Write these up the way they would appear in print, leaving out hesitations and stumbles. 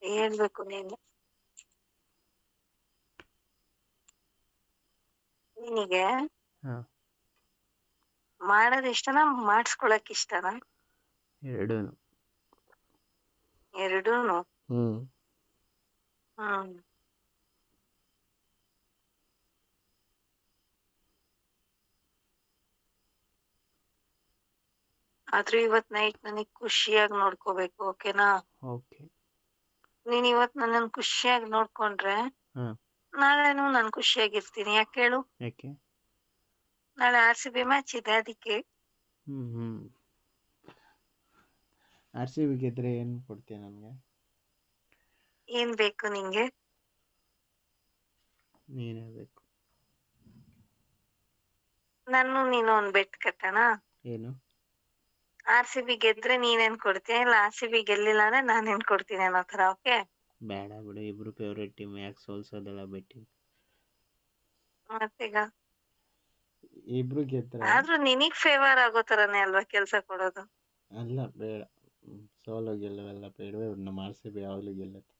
ಹೇಳ್ಬೇಕು ನೀನು. ನಿನಗೆ ಹಾ ಮಾಡೋದ್ ಇಷ್ಟನಾ ಮಾಡಿಸ್ಕೊಳಕ್ ಇಷ್ಟನಾ? ಎರಡೂ. ಎರಡೂನು. ಹ್ಮ್ ಹ್ಮ್ ಆದ್ರೂ ಇವತ್ ನೈಟ್ ನನಗ್ ಖುಷಿಯಾಗಿ ನೋಡ್ಕೋಬೇಕು, ಓಕೆನಾ? ಓಕೆ. ನೀನ್ ಇವತ್ ನನ್ನನ್ ಖುಷಿಯಾಗಿ ನೋಡ್ಕೊಂಡ್ರೆ ಹಾ ನಾಳೆನು ನಾನು ಖುಷಿಯಾಗಿರ್ತೀನಿ. ಯಾಕೆ ಹೇಳು? ಯಾಕೆ? ನಾಳೆ RCB ಮ್ಯಾಚ್ ಇದೆ ಅದಕ್ಕೆ. ಹ್ಮ್ RCB ಗೆದ್ರೆ ಏನು ಕೊಡ್ತೀಯ ನನಗೆ? ಏನ್ ಬೇಕು ನಿಂಗೆ? ನೀನೇ ಬೇಕು. ನಾನು ನೀನು ಒಂದ್ ಬೆಟ್ ಕಟ್ಟೋಣ. ಏನು? RCB ಗೆದ್ರೆ ನೀನೇನ್ ಕೊಡ್ತೀಯ, ಇಲ್ಲ RCB ಗೆಲ್ಲಿಲ್ಲ ಅಂದ್ರೆ ನಾನೇನ್ ಕೊಡ್ತೀನಿ ಅನ್ನೋ ತರ. ಓಕೆ? ಬೇಡ ಬಿಡು, ಇಬ್ರು ಫೇವ್ರೇಟ್ ಟೀಮ್, ಯಾಕೆ ಸೋಲ್ಸೋದೆಲ್ಲ ಬೆಟ್ಟಿ. ಮತ್ತೀಗ ಇಬ್ರು ಗೆದ್ರೆ ಆದ್ರೂ ನಿನಗ್ ಫೇವರ್ ಆಗೋ ತರನೇ ಅಲ್ವಾ ಕೆಲ್ಸ ಕೊಡೋದು? ಅಲ್ಲ, ಬೇಡ. ಸೋಲು ಗೆಲ್ಲುವೆಲ್ಲ ಬೇಡವೇ. ನಮ್ಮ RCB ಯಾವಾಗಲೂ ಗೆಲ್ಲುತ್ತೆ.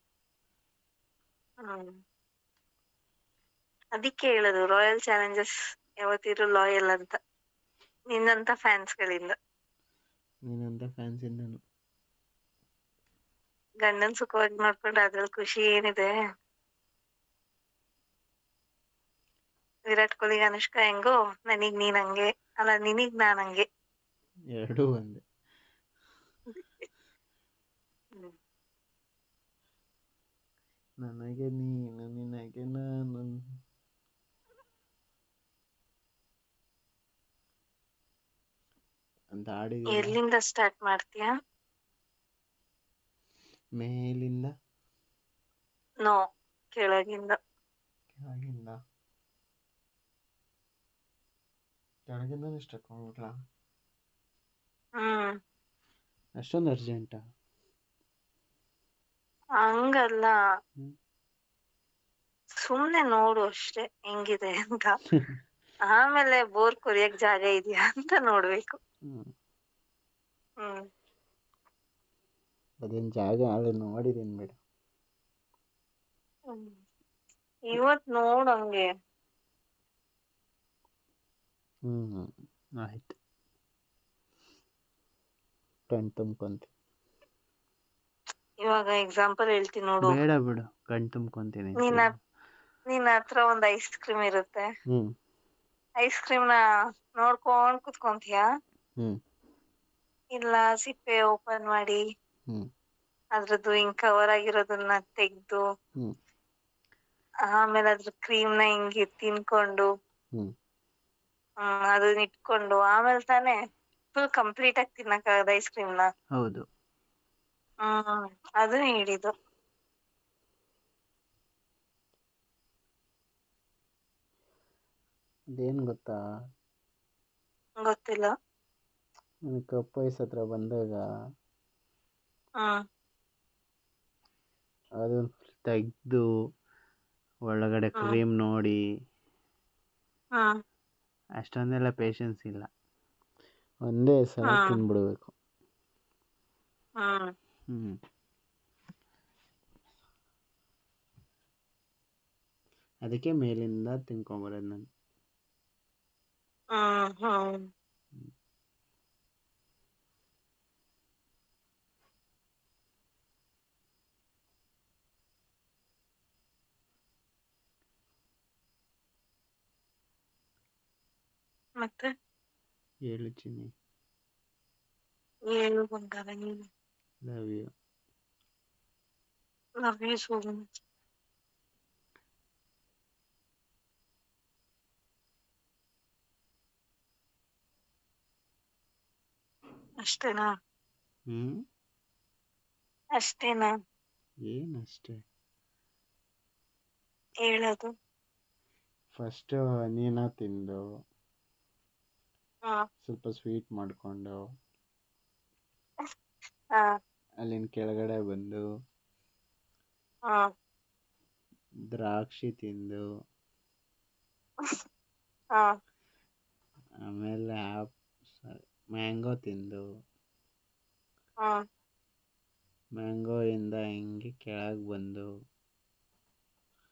ಅದಕ್ಕೆ ಹೇಳೋದು ರಾಯಲ್ ಚಾಲೆಂಜರ್ಸ್ ಯಾವತ್ತಿದ್ರು ಲಾಯಲ್ ಅಂತ, ನಿನ್ನಂತ ಫ್ಯಾನ್ಸ್ಗಳಿಂದ. ನೀನಂತ ಫ್ಯಾನ್ಸ್ ಇಂದನು. ಗಂಡನ್ ಸುಖವಾಗಿ ನೋಡ್ಕೊಂಡ್ರೆ ಅದ್ರಲ್ಲಿ ಖುಷಿ ಏನಿದೆ? ವಿರಾಟ್ ಕೊಹ್ಲಿಗೆ ಅನುಷ್ಕಾ ಹೆಂಗೋ, ನನಗ್ ನೀನ್ ಹಂಗೆ, ಅಲ್ಲ ನಿನಗ್ ನಾನ್ ಹಂಗೆ. ಎರಡೂ ಒಂದೇ. ನನಗೆ ನೀನು, ನಿನಗೆ ನಾನು ಅಂತ ಹಾಡಿದೆಯಲ್ಲ. ಎಲ್ಲಿಂದ ಸ್ಟಾರ್ಟ್ ಮಾಡ್ತೀಯಾ? ಮೇಲಿಂದ. ನೋ, ಕೆಳಗಿಂದ. ಕೆಳಗಿಂದ. ಕೆಳಗಿಂದನೇ ಸ್ಟಾರ್ಟ್ ಮಾಡ್ಬಿಟ್ಲಾ? ಅಷ್ಟೊಂದು ಅರ್ಜೆಂಟಾ? ಹಂಗಲ್ಲ, ಹ್ಮ್ ಸುಮ್ನೆ ನೋಡು ಅಷ್ಟೇ ಹೆಂಗಿದೆ ಅಂತ. ಆಮೇಲೆ ಬೋರ್ ಕೊರಿಯಕ್ ಜಾಗ ಇದೆಯಾ ಅಂತ ನೋಡ್ಬೇಕು. ಅದೇನ್ ಜಾಗ ಅಲ್ಲಿ ನೋಡಿದೀನಿ ಬಿಡು. ಇವತ್ ನೋಡ್ ಹಂಗೆ. ಆಯ್ತು, ಕಣ್ ತುಂಬ್ಕೊಂತೀನಿ. ಇವಾಗ ಎಕ್ಸಾಂಪಲ್ ಹೇಳ್ತೀನಿ ನೋಡು. ಬೇಡ ಬಿಡು, ಕಣ್ ತುಂಬ್ಕೊಂತೀನಿ. ನಿನ್ನ ಹತ್ರ ಒಂದ್ ಐಸ್ ಕ್ರೀಮ್ ಇರುತ್ತೆ. ಐಸ್ ಕ್ರೀಮ್ ನ ನೋಡ್ಕೊಂಡ್ ಕುತ್ಕೊಂತೀಯ, ಇಲ್ಲ ಸಿಪ್ಪೆ ಓಪನ್ ಮಾಡಿ ಅದ್ರದ್ದು ಹಿಂಗ್ ಕವರ್ ಆಗಿರೋದನ್ನ ತೆಗ್ದು ಆಮೇಲೆ ಅದ್ರ ಕ್ರೀಮ್ ನ ಹಿಂಗೆ ತಿನ್ಕೊಂಡು ಅದನ್ನ ಇಟ್ಕೊಂಡು ಆಮೇಲೆ ತಾನೇ ಫುಲ್ ಕಂಪ್ಲೀಟ್ ಆಗಿ ತಿನ್ನಕ್ಕಾಗದ ಐಸ್ ಕ್ರೀಮ್ ನ? ಹೌದು. ಅದು ಹೇಳಿದ್ದು. ಅದೇನು ಗೊತ್ತಾ? ಗೊತ್ತಿಲ್ಲ. ನನಗೆ ಕಪ್ ಐಸ್ ಹತ್ರ ಬಂದಾಗ ಅದು ತೆಗ್ದು ಒಳಗಡೆ ಕ್ರೀಮ್ ನೋಡಿ ಅಷ್ಟೊಂದೆಲ್ಲ ಪೇಷನ್ಸ್ ಇಲ್ಲ. ಒಂದೇ ಸಲ ತಿನ್ಬಿಡ್ಬೇಕು. ಅದಕ್ಕೆ ಮೇಲಿಂದ ತಿನ್ಕೊಂಬರೋದು ನಾನು. ಮತ್ತೆ ಹೇಳು ಚಿನ್ನಿ. ಹೇಳು ಬಂಗಾರ ನೀನು. Love you. Love you so much. ಅಷ್ಟೇನಾ? ಅಷ್ಟೇನಾ? ಏನಷ್ಟೇ? ಹೇಳೋದು ಫಸ್ಟ್ ನೀನ ತಿಂದು ಸ್ವಲ್ಪ ಸ್ವೀಟ್ ಮಾಡಿಕೊಂಡು ಅಲ್ಲಿನ ಕೆಳಗಡೆ ಬಂದು ದ್ರಾಕ್ಷಿ ತಿಂದು ಆಮೇಲೆ ಮ್ಯಾಂಗೋ ತಿಂದು ಮ್ಯಾಂಗೋ ಇಂದ ಹಿಂಗೆ ಹಂಗೆ ಕೆಳಗೆ ಬಂದು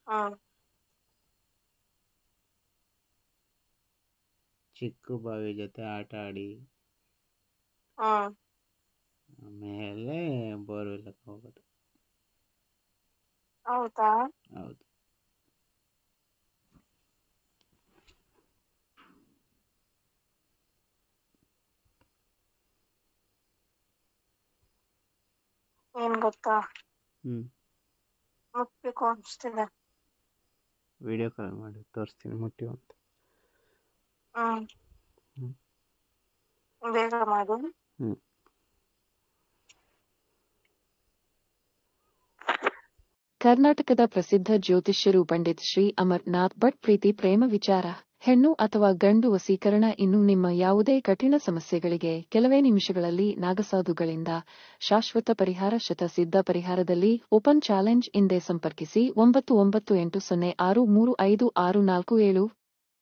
ಹ್ಮ್ ಚಿಕ್ಕ ಬಾವಿ ಜೊತೆ ಆಟ ಆಡಿ ಹ್ಮ್ ಆಮೇಲೆ ಬೋರ್ವೆಲ್ಗೆ ಹೋಗೋದು. ಹೌದಾ? ಹೌದು. ಏನ್ ಗೊತ್ತಾ, ಹ್ಮ್ ಮುಟ್ಬೇಕು ಅನ್ಸ್ತಿದೆ. ವಿಡಿಯೋ ಕಾಲ್ ಮಾಡಿ ತೋರಿಸ್ತೀನಿ ಮುಟ್ಟಿ ಅಂತ. ಹ್ಮ್ ಹ್ಮ್ ಬೇಗ ಮಾಡು. ಹ್ಮ್ ಕರ್ನಾಟಕದ ಪ್ರಸಿದ್ಧ ಜ್ಯೋತಿಷ್ಯರು ಪಂಡಿತ್ ಶ್ರೀ ಅಮರ್ನಾಥ್ ಭಟ್ ಪ್ರೀತಿ ಪ್ರೇಮ ವಿಚಾರ, ಹೆಣ್ಣು ಅಥವಾ ಗಂಡು ವಶೀಕರಣ ಇನ್ನು ನಿಮ್ಮ ಯಾವುದೇ ಕಠಿಣ ಸಮಸ್ಯೆಗಳಿಗೆ ಕೆಲವೇ ನಿಮಿಷಗಳಲ್ಲಿ ನಾಗಸಾಧುಗಳಿಂದ ಶಾಶ್ವತ ಪರಿಹಾರ. ಶತಸಿದ್ಧ ಪರಿಹಾರದಲ್ಲಿ ಓಪನ್ ಚಾಲೆಂಜ್. ಹಿಂದೆ ಸಂಪರ್ಕಿಸಿ 9980635647.